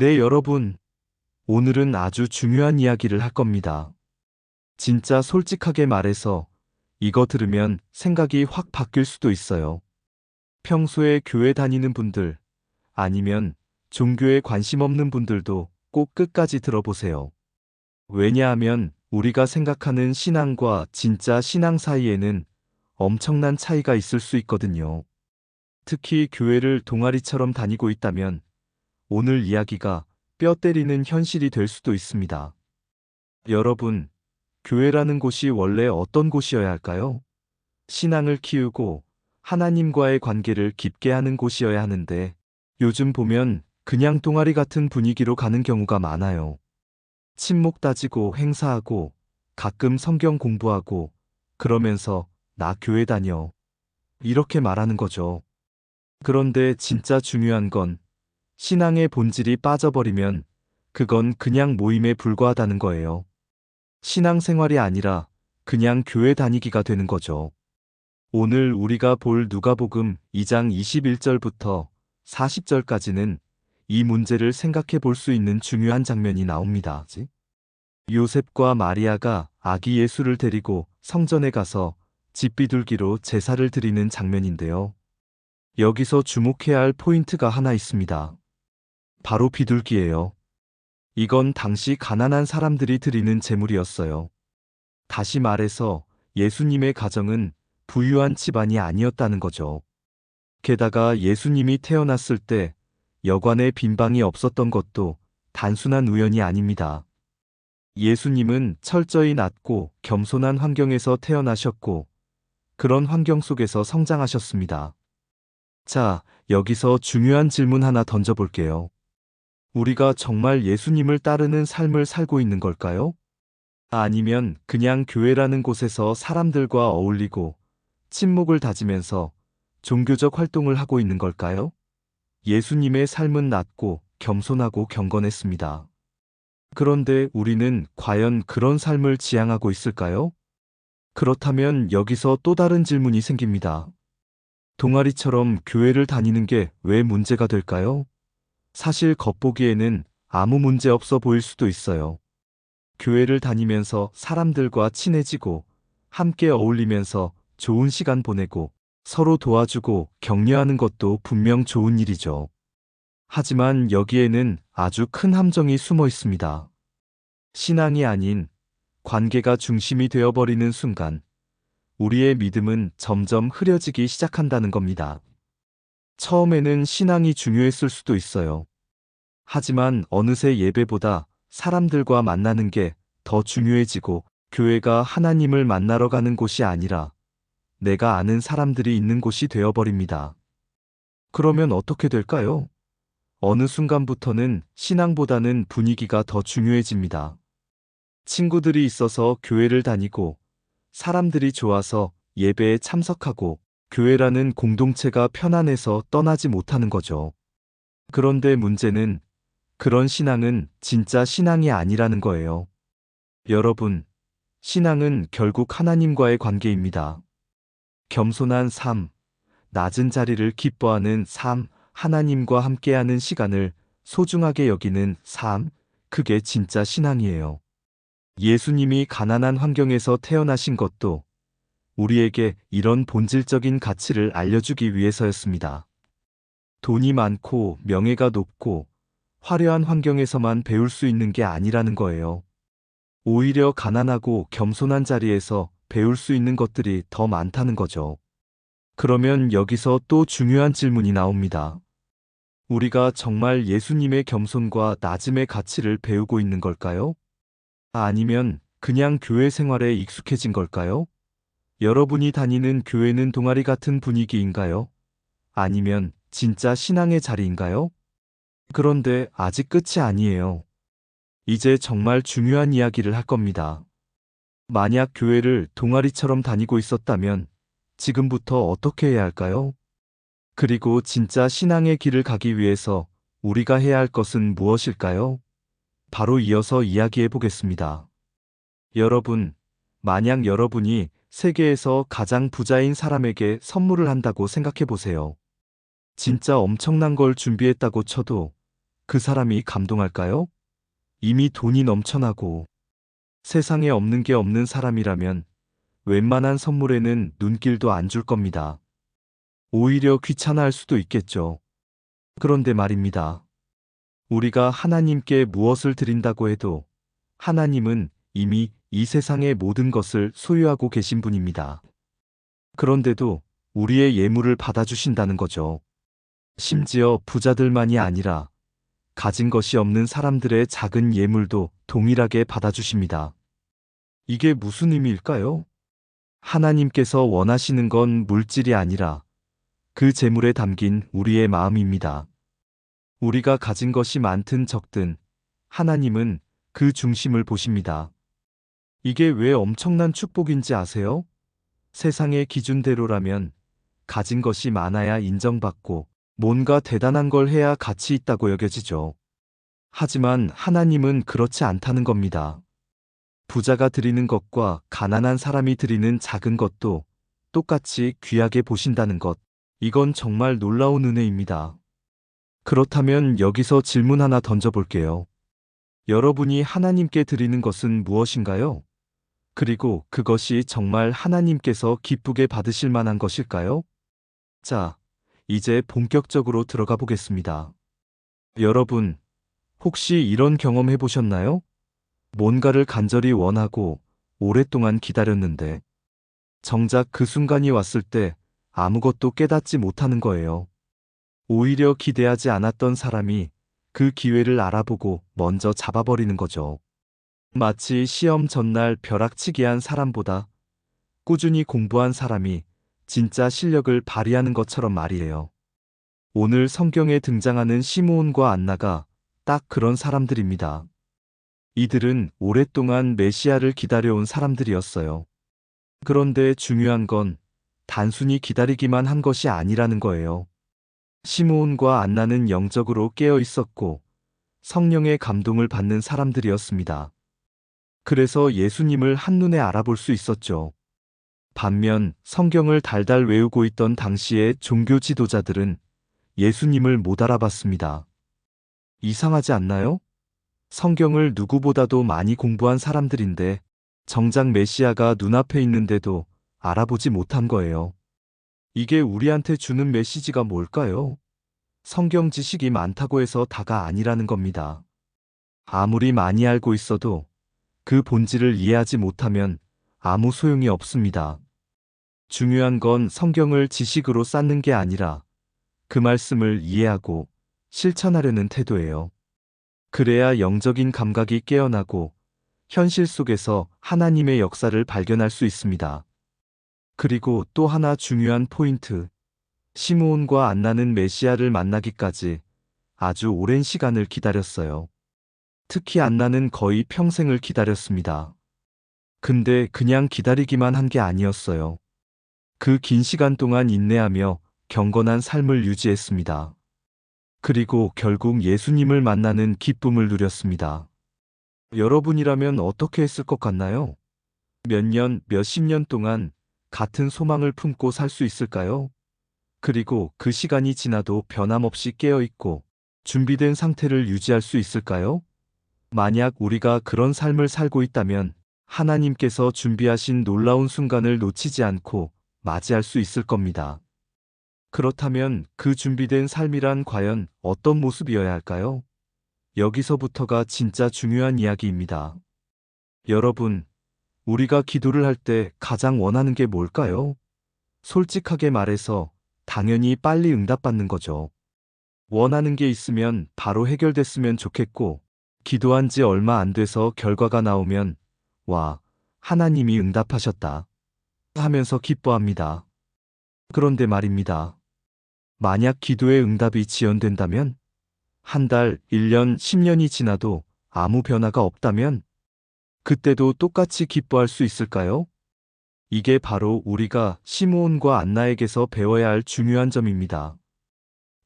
네, 여러분. 오늘은 아주 중요한 이야기를 할 겁니다. 진짜 솔직하게 말해서 이거 들으면 생각이 확 바뀔 수도 있어요. 평소에 교회 다니는 분들, 아니면 종교에 관심 없는 분들도 꼭 끝까지 들어보세요. 왜냐하면 우리가 생각하는 신앙과 진짜 신앙 사이에는 엄청난 차이가 있을 수 있거든요. 특히 교회를 동아리처럼 다니고 있다면 오늘 이야기가 뼈 때리는 현실이 될 수도 있습니다. 여러분, 교회라는 곳이 원래 어떤 곳이어야 할까요? 신앙을 키우고 하나님과의 관계를 깊게 하는 곳이어야 하는데 요즘 보면 그냥 동아리 같은 분위기로 가는 경우가 많아요. 친목 따지고 행사하고 가끔 성경 공부하고 그러면서 나 교회 다녀. 이렇게 말하는 거죠. 그런데 진짜 중요한 건 신앙의 본질이 빠져버리면 그건 그냥 모임에 불과하다는 거예요. 신앙생활이 아니라 그냥 교회 다니기가 되는 거죠. 오늘 우리가 볼 누가복음 2장 21절부터 40절까지는 이 문제를 생각해 볼 수 있는 중요한 장면이 나옵니다. 요셉과 마리아가 아기 예수를 데리고 성전에 가서 집비둘기로 제사를 드리는 장면인데요. 여기서 주목해야 할 포인트가 하나 있습니다. 바로 비둘기예요. 이건 당시 가난한 사람들이 드리는 제물이었어요. 다시 말해서 예수님의 가정은 부유한 집안이 아니었다는 거죠. 게다가 예수님이 태어났을 때 여관에 빈방이 없었던 것도 단순한 우연이 아닙니다. 예수님은 철저히 낮고 겸손한 환경에서 태어나셨고 그런 환경 속에서 성장하셨습니다. 자, 여기서 중요한 질문 하나 던져볼게요. 우리가 정말 예수님을 따르는 삶을 살고 있는 걸까요? 아니면 그냥 교회라는 곳에서 사람들과 어울리고 친목을 다지면서 종교적 활동을 하고 있는 걸까요? 예수님의 삶은 낮고 겸손하고 경건했습니다. 그런데 우리는 과연 그런 삶을 지향하고 있을까요? 그렇다면 여기서 또 다른 질문이 생깁니다. 동아리처럼 교회를 다니는 게 왜 문제가 될까요? 사실 겉보기에는 아무 문제 없어 보일 수도 있어요. 교회를 다니면서 사람들과 친해지고 함께 어울리면서 좋은 시간 보내고 서로 도와주고 격려하는 것도 분명 좋은 일이죠. 하지만 여기에는 아주 큰 함정이 숨어 있습니다. 신앙이 아닌 관계가 중심이 되어버리는 순간 우리의 믿음은 점점 흐려지기 시작한다는 겁니다. 처음에는 신앙이 중요했을 수도 있어요. 하지만 어느새 예배보다 사람들과 만나는 게 더 중요해지고 교회가 하나님을 만나러 가는 곳이 아니라 내가 아는 사람들이 있는 곳이 되어버립니다. 그러면 어떻게 될까요? 어느 순간부터는 신앙보다는 분위기가 더 중요해집니다. 친구들이 있어서 교회를 다니고 사람들이 좋아서 예배에 참석하고 교회라는 공동체가 편안해서 떠나지 못하는 거죠. 그런데 문제는 그런 신앙은 진짜 신앙이 아니라는 거예요. 여러분, 신앙은 결국 하나님과의 관계입니다. 겸손한 삶, 낮은 자리를 기뻐하는 삶, 하나님과 함께하는 시간을 소중하게 여기는 삶, 그게 진짜 신앙이에요. 예수님이 가난한 환경에서 태어나신 것도 우리에게 이런 본질적인 가치를 알려주기 위해서였습니다. 돈이 많고 명예가 높고 화려한 환경에서만 배울 수 있는 게 아니라는 거예요. 오히려 가난하고 겸손한 자리에서 배울 수 있는 것들이 더 많다는 거죠. 그러면 여기서 또 중요한 질문이 나옵니다. 우리가 정말 예수님의 겸손과 낮음의 가치를 배우고 있는 걸까요? 아니면 그냥 교회 생활에 익숙해진 걸까요? 여러분이 다니는 교회는 동아리 같은 분위기인가요? 아니면 진짜 신앙의 자리인가요? 그런데 아직 끝이 아니에요. 이제 정말 중요한 이야기를 할 겁니다. 만약 교회를 동아리처럼 다니고 있었다면 지금부터 어떻게 해야 할까요? 그리고 진짜 신앙의 길을 가기 위해서 우리가 해야 할 것은 무엇일까요? 바로 이어서 이야기해 보겠습니다. 여러분, 만약 여러분이 세계에서 가장 부자인 사람에게 선물을 한다고 생각해 보세요. 진짜 엄청난 걸 준비했다고 쳐도 그 사람이 감동할까요? 이미 돈이 넘쳐나고 세상에 없는 게 없는 사람이라면 웬만한 선물에는 눈길도 안 줄 겁니다. 오히려 귀찮아할 수도 있겠죠. 그런데 말입니다. 우리가 하나님께 무엇을 드린다고 해도 하나님은 이미 이 세상의 모든 것을 소유하고 계신 분입니다. 그런데도 우리의 예물을 받아주신다는 거죠. 심지어 부자들만이 아니라 가진 것이 없는 사람들의 작은 예물도 동일하게 받아주십니다. 이게 무슨 의미일까요? 하나님께서 원하시는 건 물질이 아니라 그 재물에 담긴 우리의 마음입니다. 우리가 가진 것이 많든 적든 하나님은 그 중심을 보십니다. 이게 왜 엄청난 축복인지 아세요? 세상의 기준대로라면 가진 것이 많아야 인정받고 뭔가 대단한 걸 해야 가치 있다고 여겨지죠. 하지만 하나님은 그렇지 않다는 겁니다. 부자가 드리는 것과 가난한 사람이 드리는 작은 것도 똑같이 귀하게 보신다는 것. 이건 정말 놀라운 은혜입니다. 그렇다면 여기서 질문 하나 던져볼게요. 여러분이 하나님께 드리는 것은 무엇인가요? 그리고 그것이 정말 하나님께서 기쁘게 받으실 만한 것일까요? 자, 이제 본격적으로 들어가 보겠습니다. 여러분, 혹시 이런 경험 해보셨나요? 뭔가를 간절히 원하고 오랫동안 기다렸는데 정작 그 순간이 왔을 때 아무것도 깨닫지 못하는 거예요. 오히려 기대하지 않았던 사람이 그 기회를 알아보고 먼저 잡아버리는 거죠. 마치 시험 전날 벼락치기 한 사람보다 꾸준히 공부한 사람이 진짜 실력을 발휘하는 것처럼 말이에요. 오늘 성경에 등장하는 시므온과 안나가 딱 그런 사람들입니다. 이들은 오랫동안 메시아를 기다려온 사람들이었어요. 그런데 중요한 건 단순히 기다리기만 한 것이 아니라는 거예요. 시므온과 안나는 영적으로 깨어 있었고 성령의 감동을 받는 사람들이었습니다. 그래서 예수님을 한눈에 알아볼 수 있었죠. 반면 성경을 달달 외우고 있던 당시의 종교 지도자들은 예수님을 못 알아봤습니다. 이상하지 않나요? 성경을 누구보다도 많이 공부한 사람들인데 정작 메시아가 눈앞에 있는데도 알아보지 못한 거예요. 이게 우리한테 주는 메시지가 뭘까요? 성경 지식이 많다고 해서 다가 아니라는 겁니다. 아무리 많이 알고 있어도 그 본질을 이해하지 못하면 아무 소용이 없습니다. 중요한 건 성경을 지식으로 쌓는 게 아니라 그 말씀을 이해하고 실천하려는 태도예요. 그래야 영적인 감각이 깨어나고 현실 속에서 하나님의 역사를 발견할 수 있습니다. 그리고 또 하나 중요한 포인트. 시므온과 안나는 메시아를 만나기까지 아주 오랜 시간을 기다렸어요. 특히 안나는 거의 평생을 기다렸습니다. 근데 그냥 기다리기만 한 게 아니었어요. 그 긴 시간 동안 인내하며 경건한 삶을 유지했습니다. 그리고 결국 예수님을 만나는 기쁨을 누렸습니다. 여러분이라면 어떻게 했을 것 같나요? 몇 년, 몇십 년 동안 같은 소망을 품고 살 수 있을까요? 그리고 그 시간이 지나도 변함없이 깨어있고 준비된 상태를 유지할 수 있을까요? 만약 우리가 그런 삶을 살고 있다면 하나님께서 준비하신 놀라운 순간을 놓치지 않고 맞이할 수 있을 겁니다. 그렇다면 그 준비된 삶이란 과연 어떤 모습이어야 할까요? 여기서부터가 진짜 중요한 이야기입니다. 여러분, 우리가 기도를 할 때 가장 원하는 게 뭘까요? 솔직하게 말해서 당연히 빨리 응답받는 거죠. 원하는 게 있으면 바로 해결됐으면 좋겠고, 기도한 지 얼마 안 돼서 결과가 나오면, 와, 하나님이 응답하셨다 하면서 기뻐합니다. 그런데 말입니다. 만약 기도의 응답이 지연된다면, 한 달, 1년, 10년이 지나도 아무 변화가 없다면, 그때도 똑같이 기뻐할 수 있을까요? 이게 바로 우리가 시므온과 안나에게서 배워야 할 중요한 점입니다.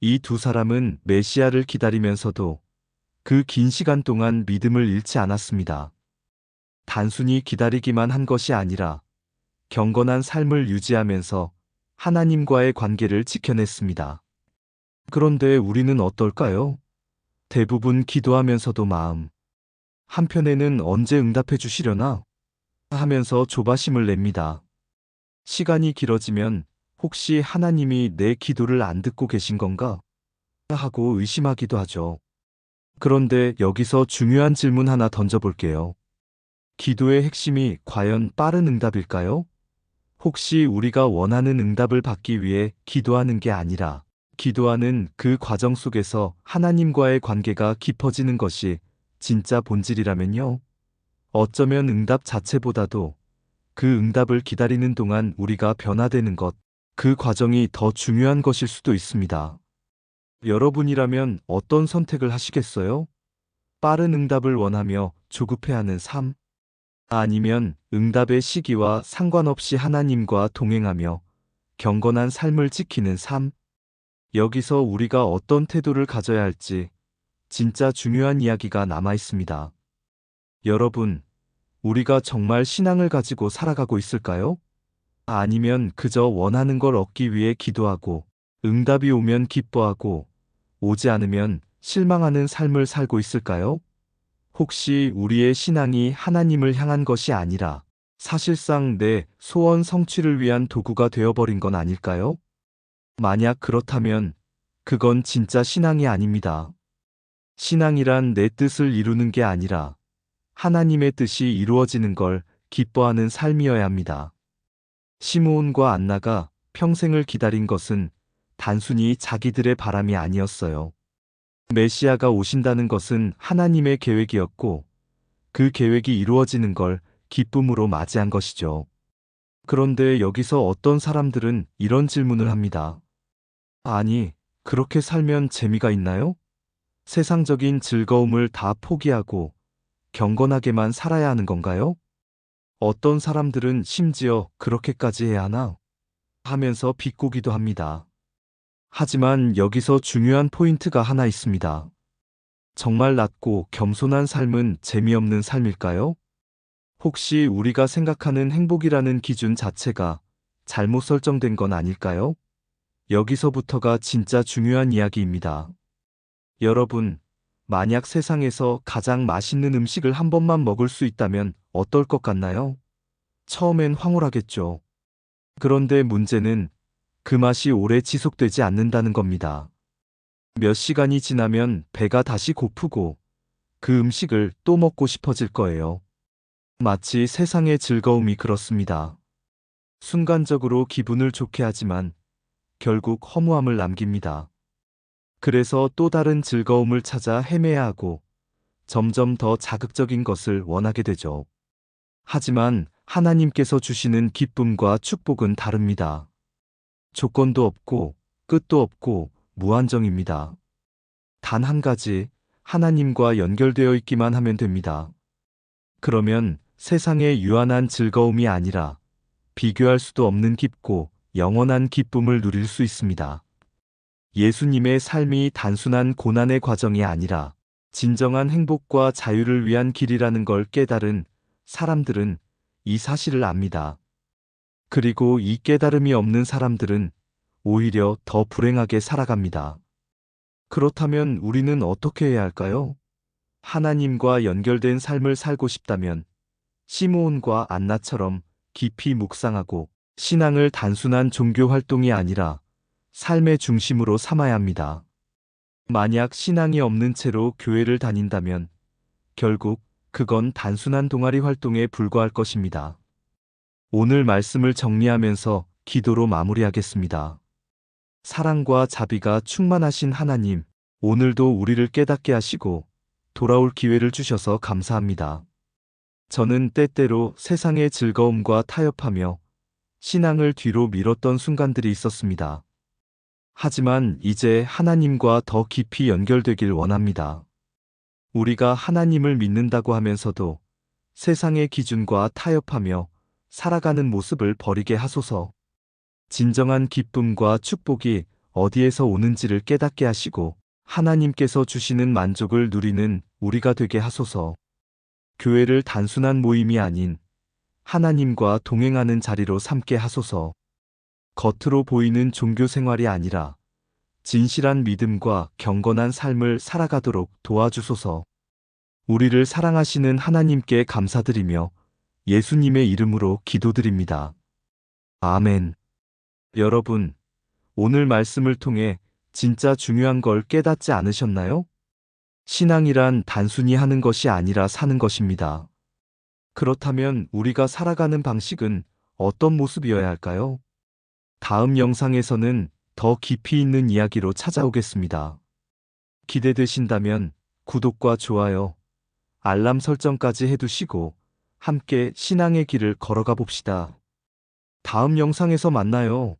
이 두 사람은 메시아를 기다리면서도 그 긴 시간 동안 믿음을 잃지 않았습니다. 단순히 기다리기만 한 것이 아니라 경건한 삶을 유지하면서 하나님과의 관계를 지켜냈습니다. 그런데 우리는 어떨까요? 대부분 기도하면서도 마음 한편에는 언제 응답해 주시려나 하면서 조바심을 냅니다. 시간이 길어지면 혹시 하나님이 내 기도를 안 듣고 계신 건가 하고 의심하기도 하죠. 그런데 여기서 중요한 질문 하나 던져볼게요. 기도의 핵심이 과연 빠른 응답일까요? 혹시 우리가 원하는 응답을 받기 위해 기도하는 게 아니라 기도하는 그 과정 속에서 하나님과의 관계가 깊어지는 것이 진짜 본질이라면요. 어쩌면 응답 자체보다도 그 응답을 기다리는 동안 우리가 변화되는 것, 그 과정이 더 중요한 것일 수도 있습니다. 여러분이라면 어떤 선택을 하시겠어요? 빠른 응답을 원하며 조급해하는 삶? 아니면 응답의 시기와 상관없이 하나님과 동행하며 경건한 삶을 지키는 삶? 여기서 우리가 어떤 태도를 가져야 할지 진짜 중요한 이야기가 남아 있습니다. 여러분, 우리가 정말 신앙을 가지고 살아가고 있을까요? 아니면 그저 원하는 걸 얻기 위해 기도하고 응답이 오면 기뻐하고 오지 않으면 실망하는 삶을 살고 있을까요? 혹시 우리의 신앙이 하나님을 향한 것이 아니라 사실상 내 소원 성취를 위한 도구가 되어버린 건 아닐까요? 만약 그렇다면 그건 진짜 신앙이 아닙니다. 신앙이란 내 뜻을 이루는 게 아니라 하나님의 뜻이 이루어지는 걸 기뻐하는 삶이어야 합니다. 시므온과 안나가 평생을 기다린 것은 단순히 자기들의 바람이 아니었어요. 메시아가 오신다는 것은 하나님의 계획이었고 그 계획이 이루어지는 걸 기쁨으로 맞이한 것이죠. 그런데 여기서 어떤 사람들은 이런 질문을 합니다. 아니, 그렇게 살면 재미가 있나요? 세상적인 즐거움을 다 포기하고 경건하게만 살아야 하는 건가요? 어떤 사람들은 심지어 그렇게까지 해야 하나? 하면서 비꼬기도 합니다. 하지만 여기서 중요한 포인트가 하나 있습니다. 정말 낮고 겸손한 삶은 재미없는 삶일까요? 혹시 우리가 생각하는 행복이라는 기준 자체가 잘못 설정된 건 아닐까요? 여기서부터가 진짜 중요한 이야기입니다. 여러분, 만약 세상에서 가장 맛있는 음식을 한 번만 먹을 수 있다면 어떨 것 같나요? 처음엔 황홀하겠죠. 그런데 문제는 그 맛이 오래 지속되지 않는다는 겁니다. 몇 시간이 지나면 배가 다시 고프고 그 음식을 또 먹고 싶어질 거예요. 마치 세상의 즐거움이 그렇습니다. 순간적으로 기분을 좋게 하지만 결국 허무함을 남깁니다. 그래서 또 다른 즐거움을 찾아 헤매야 하고 점점 더 자극적인 것을 원하게 되죠. 하지만 하나님께서 주시는 기쁨과 축복은 다릅니다. 조건도 없고 끝도 없고 무한정입니다. 단 한 가지, 하나님과 연결되어 있기만 하면 됩니다. 그러면 세상의 유한한 즐거움이 아니라 비교할 수도 없는 깊고 영원한 기쁨을 누릴 수 있습니다. 예수님의 삶이 단순한 고난의 과정이 아니라 진정한 행복과 자유를 위한 길이라는 걸 깨달은 사람들은 이 사실을 압니다. 그리고 이 깨달음이 없는 사람들은 오히려 더 불행하게 살아갑니다. 그렇다면 우리는 어떻게 해야 할까요? 하나님과 연결된 삶을 살고 싶다면 시므온과 안나처럼 깊이 묵상하고 신앙을 단순한 종교 활동이 아니라 삶의 중심으로 삼아야 합니다. 만약 신앙이 없는 채로 교회를 다닌다면 결국 그건 단순한 동아리 활동에 불과할 것입니다. 오늘 말씀을 정리하면서 기도로 마무리하겠습니다. 사랑과 자비가 충만하신 하나님, 오늘도 우리를 깨닫게 하시고 돌아올 기회를 주셔서 감사합니다. 저는 때때로 세상의 즐거움과 타협하며 신앙을 뒤로 미뤘던 순간들이 있었습니다. 하지만 이제 하나님과 더 깊이 연결되길 원합니다. 우리가 하나님을 믿는다고 하면서도 세상의 기준과 타협하며 살아가는 모습을 버리게 하소서. 진정한 기쁨과 축복이 어디에서 오는지를 깨닫게 하시고 하나님께서 주시는 만족을 누리는 우리가 되게 하소서. 교회를 단순한 모임이 아닌 하나님과 동행하는 자리로 삼게 하소서. 겉으로 보이는 종교 생활이 아니라 진실한 믿음과 경건한 삶을 살아가도록 도와주소서. 우리를 사랑하시는 하나님께 감사드리며 예수님의 이름으로 기도드립니다. 아멘. 여러분, 오늘 말씀을 통해 진짜 중요한 걸 깨닫지 않으셨나요? 신앙이란 단순히 하는 것이 아니라 사는 것입니다. 그렇다면 우리가 살아가는 방식은 어떤 모습이어야 할까요? 다음 영상에서는 더 깊이 있는 이야기로 찾아오겠습니다. 기대되신다면 구독과 좋아요, 알람 설정까지 해두시고 함께 신앙의 길을 걸어가 봅시다. 다음 영상에서 만나요.